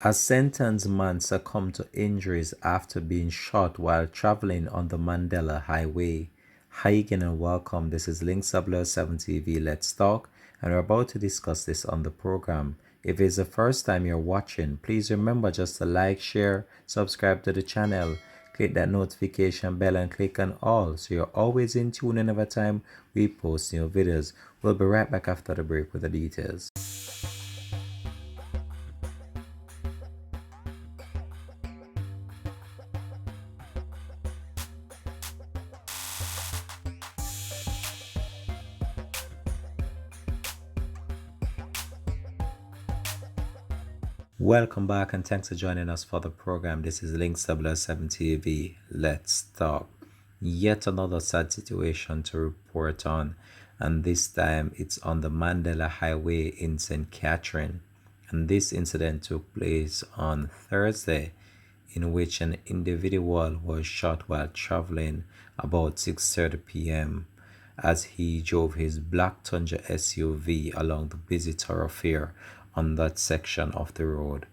A sentenced man succumbed to injuries after being shot while traveling on the Mandela Highway. Hi again and welcome. This is ll3d TV. Let's talk, and we're about to discuss this on the program. If it's the first time you're watching, please remember just to like, share, subscribe to the channel, click that notification bell and click on all so you're always in tune whenever time we post new videos. We'll be right back after the break with the details. Welcome back and thanks for joining us for the program. This is ll3d TV. Let's talk. Yet another sad situation to report on, and this time it's on the Mandela Highway in St. Catherine. And this incident took place on Thursday, in which an individual was shot while traveling about 6:30 p.m. as he drove his black Tundra SUV along the busy thoroughfare on that section of the road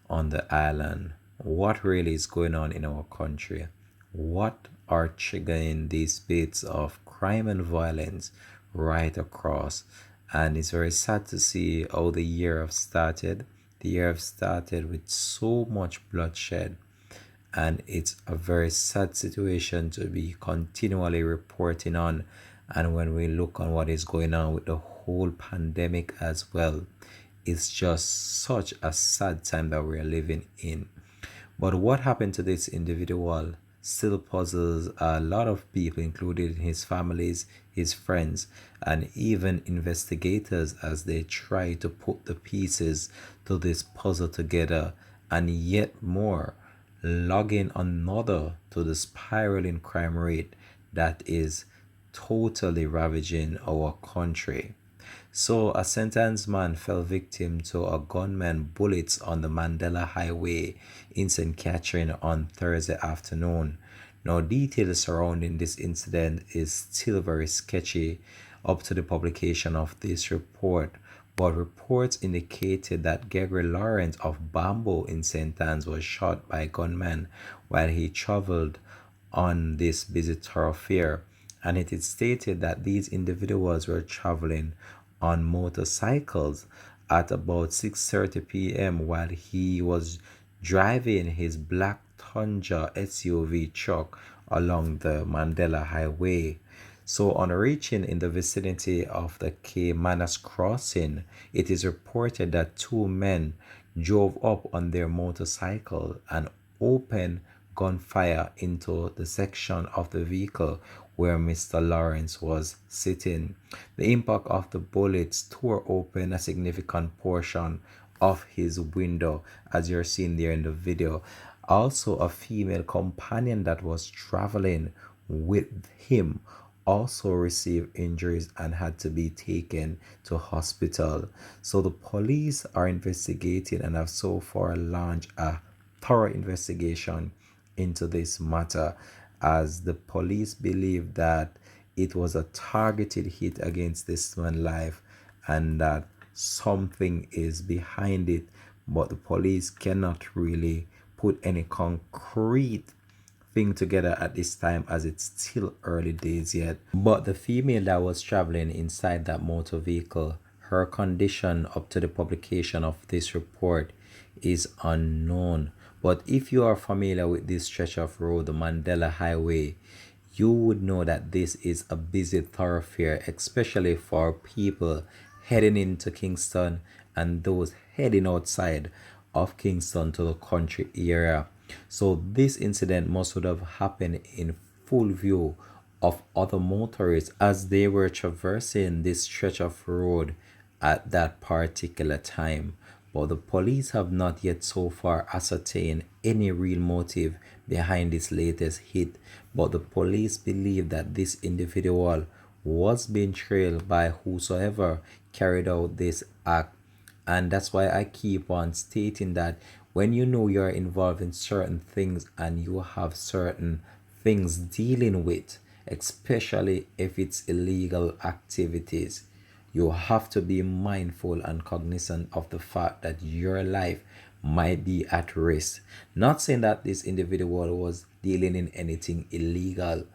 on the island. What really is going on in our country? What are triggering these bits of crime and violence right across? And it's very sad to see how the year have started. The year have started with so much bloodshed, and it's a very sad situation to be continually reporting on. And when we look on what is going on with the whole pandemic as well, it's just such a sad time that we're living in. But what happened to this individual still puzzles a lot of people, including his families, his friends, and even investigators as they try to put the pieces to this puzzle together, and yet more, logging another to the spiraling crime rate that is totally ravaging our country. So, a sentenced man fell victim to a gunman bullets on the Mandela Highway in St. Catherine on Thursday afternoon. Now, details surrounding this incident is still very sketchy up to the publication of this report, but reports indicated that Gregory Lawrence of Bamboo in St. Anne's was shot by a gunman while he traveled on this busy thoroughfare, and it is stated that these individuals were traveling on motorcycles at about 6:30 p.m. while he was driving his black Tundra SUV truck along the Mandela Highway. So on reaching in the vicinity of the K Manas crossing, it is reported that two men drove up on their motorcycle and opened gunfire into the section of the vehicle where Mr. Lawrence was sitting. The impact of the bullets tore open a significant portion of his window, as you're seeing there in the video. Also, a female companion that was traveling with him also received injuries and had to be taken to hospital. So the police are investigating and have so far launched a thorough investigation into this matter, as the police believe that it was a targeted hit against this man's life and that something is behind it, but the police cannot really put any concrete thing together at this time as it's still early days yet. But the female that was traveling inside that motor vehicle, her condition up to the publication of this report is unknown. But if you are familiar with this stretch of road, the Mandela Highway, you would know that this is a busy thoroughfare, especially for people heading into Kingston and those heading outside of Kingston to the country area. So this incident must would have happened in full view of other motorists as they were traversing this stretch of road at that particular time. But the police have not yet so far ascertained any real motive behind this latest hit. But the police believe that this individual was being trailed by whosoever carried out this act. And that's why I keep on stating that when you know you're involved in certain things and you have certain things dealing with, especially if it's illegal activities, you have to be mindful and cognizant of the fact that your life might be at risk. Not saying that this individual was dealing in anything illegal,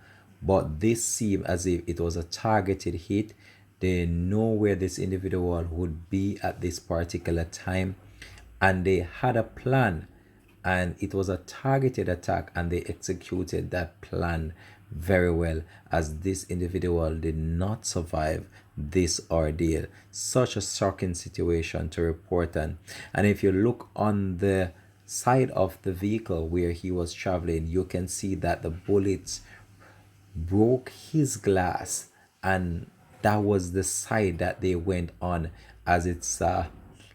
but this seemed as if it was a targeted hit. They know where this individual would be at this particular time, and they had a plan, and it was a targeted attack, and they executed that plan very well, as this individual did not survive this ordeal. Such a shocking situation to report on. And if you look on the side of the vehicle where he was traveling, you can see that the bullets broke his glass, and that was the side that they went on, as it's a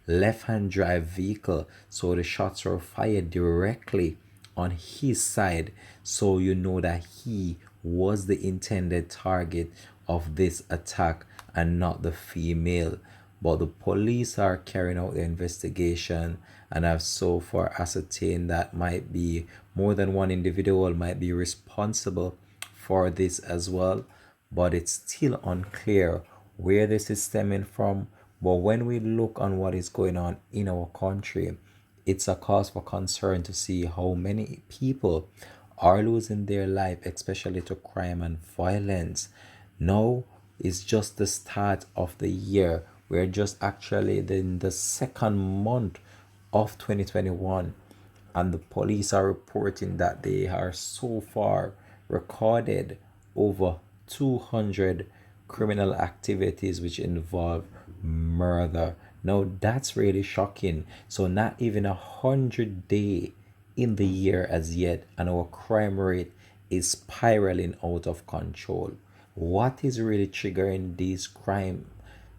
left-hand drive vehicle, so the shots were fired directly on his side, so you know that he was the intended target of this attack and not the female. But the police are carrying out the investigation and have so far ascertained that might be more than one individual might be responsible for this as well, but it's still unclear where this is stemming from. But when we look on what is going on in our country, it's a cause for concern to see how many people are losing their life, especially to crime and violence. Now is just the start of the year. We're just actually in the second month of 2021, and the police are reporting that they are so far recorded over 200 criminal activities which involve murder. Now that's really shocking. So not even 100 day in the year as yet, and our crime rate is spiraling out of control. What is really triggering this crime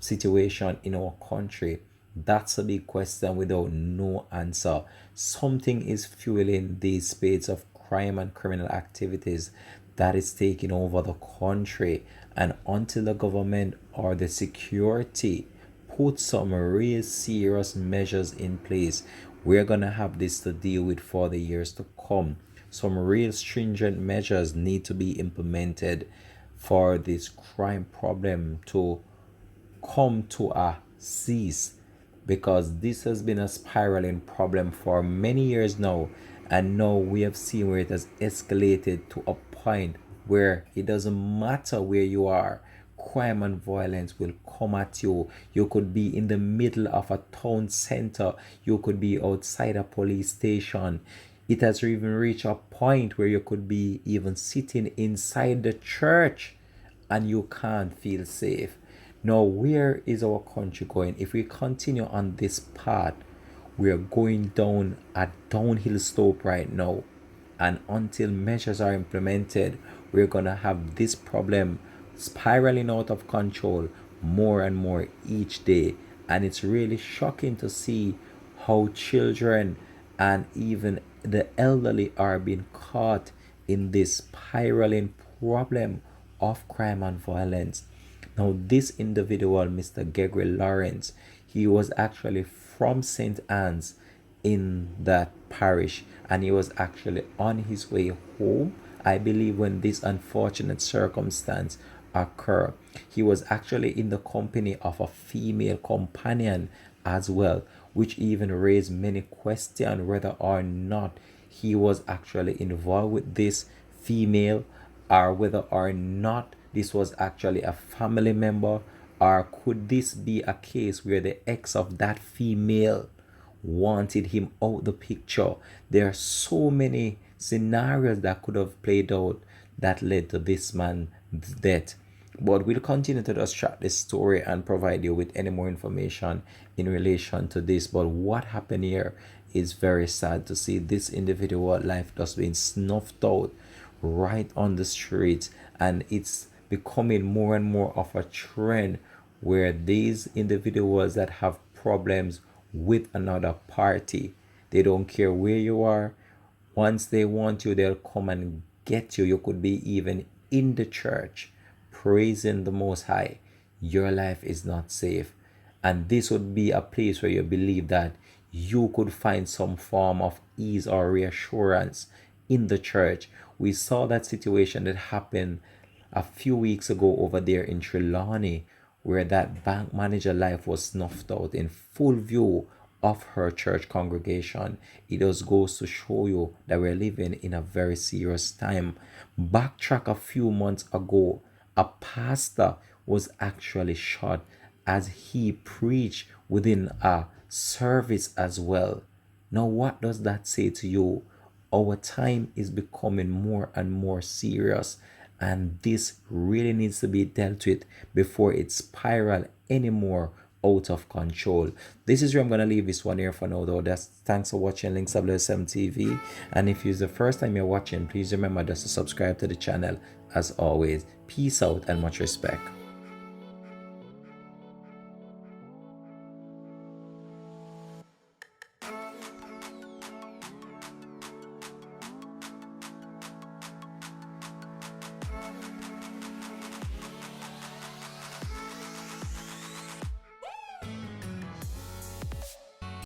situation in our country? That's a big question without no answer. Something is fueling these spades of crime and criminal activities that is taking over the country. And until the government or the security put some real serious measures in place, we're going to have this to deal with for the years to come. Some real stringent measures need to be implemented for this crime problem to come to a cease, because this has been a spiraling problem for many years now, and now we have seen where it has escalated to a point where it doesn't matter where you are, crime and violence will come at you. You could be in the middle of a town center, you could be outside a police station. It has even reached a point where you could be even sitting inside the church and you can't feel safe. Now, where is our country going? If we continue on this path, we are going down a downhill slope right now. And until measures are implemented, we're going to have this problem spiraling out of control more and more each day. And it's really shocking to see how children and even the elderly are being caught in this spiraling problem of crime and violence. Now, this individual, Mr. Gregory Lawrence, he was actually from St. Anne's in that parish, and he was actually on his way home, I believe, when this unfortunate circumstance occurred. He was actually in the company of a female companion as well, which even raised many questions whether or not he was actually involved with this female, or whether or not this was actually a family member, or could this be a case where the ex of that female wanted him out the picture. There are so many scenarios that could have played out that led to this man's death. But we'll continue to just track this story and provide you with any more information in relation to this. But what happened here is very sad to see this individual life just being snuffed out right on the street, and it's becoming more and more of a trend where these individuals that have problems with another party, they don't care where you are. Once they want you, they'll come and get you. You could be even in the church praising the Most High. Your life is not safe, and this would be a place where you believe that you could find some form of ease or reassurance in the church. We saw that situation that happened a few weeks ago over there in Trelawney, where that bank manager life was snuffed out in full view of her church congregation. It just goes to show you that we're living in a very serious time. Backtrack a few months ago, a pastor was actually shot as he preached within a service as well. Now, what does that say to you? Our time is becoming more and more serious, and this really needs to be dealt with before it spiral anymore out of control. This is where I'm gonna leave this one here for now though. That's thanks for watching Links WSM TV. And if it's the first time you're watching, please remember just to subscribe to the channel. As always, peace out and much respect.